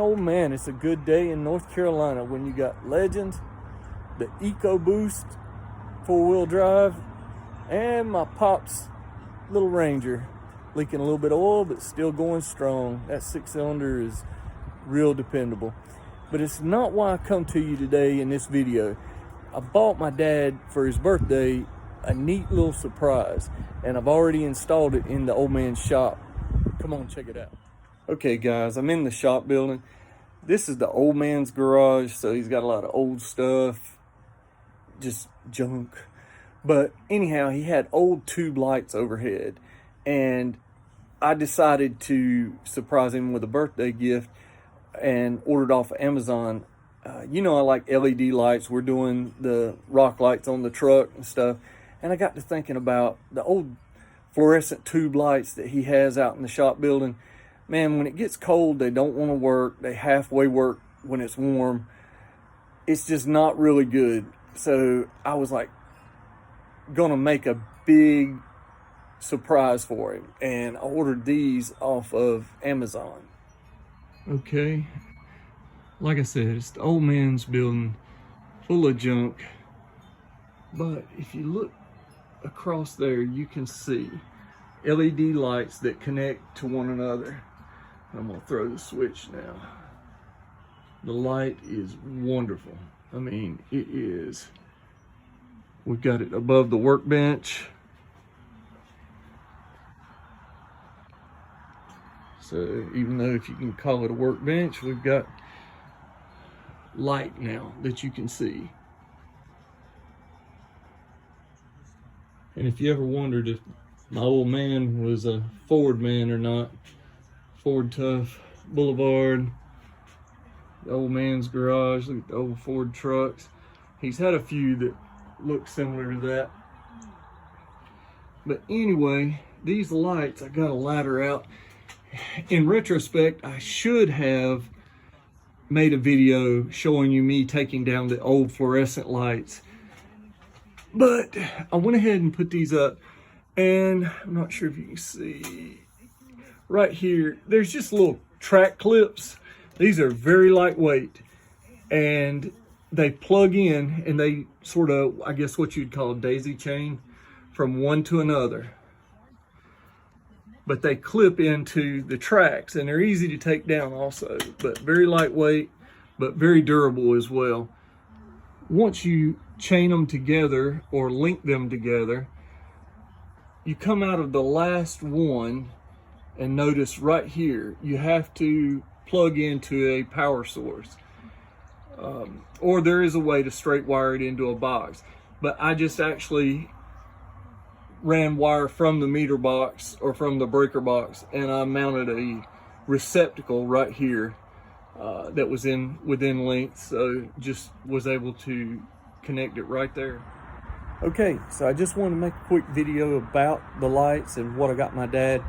Oh man, it's a good day in North Carolina when you got Legends, the EcoBoost 4-wheel drive, and my Pop's little Ranger, leaking a little bit of oil but still going strong. That 6-cylinder is real dependable. But it's not why I come to you today in this video. I bought my dad for his birthday a neat little surprise, and I've already installed it in the old man's shop. Come on, check it out. Okay guys, I'm in the shop building. This is the old man's garage, so he's got a lot of old stuff, just junk. But anyhow, he had old tube lights overhead, and I decided to surprise him with a birthday gift and ordered off of Amazon. You know I like LED lights. We're doing the rock lights on the truck and stuff. And I got to thinking about the old fluorescent tube lights that he has out in the shop building. Man, when it gets cold, they don't want to work. They halfway work when it's warm. It's just not really good. So I was like, gonna make a big surprise for him. And I ordered these off of Amazon. Okay. Like I said, it's the old man's building, full of junk. But if you look across there, you can see LED lights that connect to one another. I'm gonna throw the switch now. The light is wonderful. I mean, it is. We've got it above the workbench. So even though if you can call it a workbench, we've got light now that you can see. And if you ever wondered if my old man was a Ford man or not, Ford Tough Boulevard, the old man's garage, look at the old Ford trucks. He's had a few that look similar to that. But anyway, these lights, I got a ladder out. In retrospect, I should have made a video showing you me taking down the old fluorescent lights. But I went ahead and put these up, and I'm not sure if you can see right here, there's just little track clips. These are very lightweight, and they plug in, and they sort of, I guess what you'd call a daisy chain from one to another. But they clip into the tracks, and they're easy to take down also, but very lightweight, but very durable as well. Once you chain them together or link them together, you come out of the last one, and notice right here, you have to plug into a power source. Or there is a way to straight wire it into a box. But I just actually ran wire from the meter box or from the breaker box, and I mounted a receptacle right here that was within length, so just was able to connect it right there. Okay, so I just wanted to make a quick video about the lights and what I got my dad.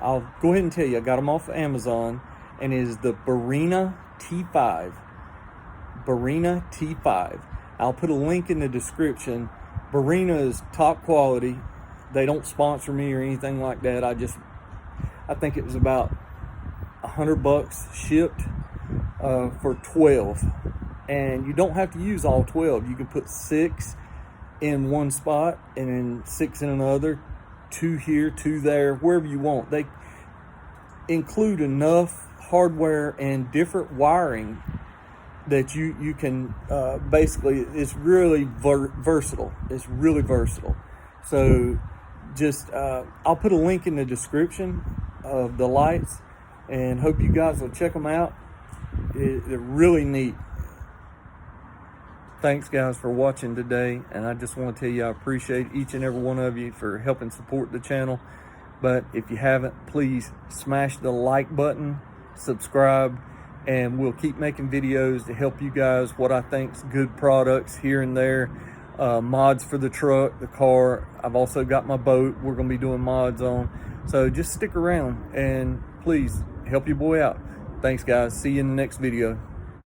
I'll go ahead and tell you, I got them off of Amazon, and it is the Barina T5. Barina T5. I'll put a link in the description. Barina is top quality. They don't sponsor me or anything like that. I think it was about $100 shipped for 12. And you don't have to use all 12. You can put 6 in one spot and then 6 in another, 2 here, 2 there, wherever you want. They include enough hardware and different wiring that you can basically, it's really versatile. It's really versatile. So just I'll put a link in the description of the lights, and hope you guys will check them out. They're really neat. Thanks guys for watching today, and I just want to tell you I appreciate each and every one of you for helping support the channel. But if you haven't, please smash the like button, subscribe, and we'll keep making videos to help you guys what I think's good products here and there. Mods for the truck, the car. I've also got my boat we're going to be doing mods on. So just stick around and please help your boy out. Thanks guys. See you in the next video.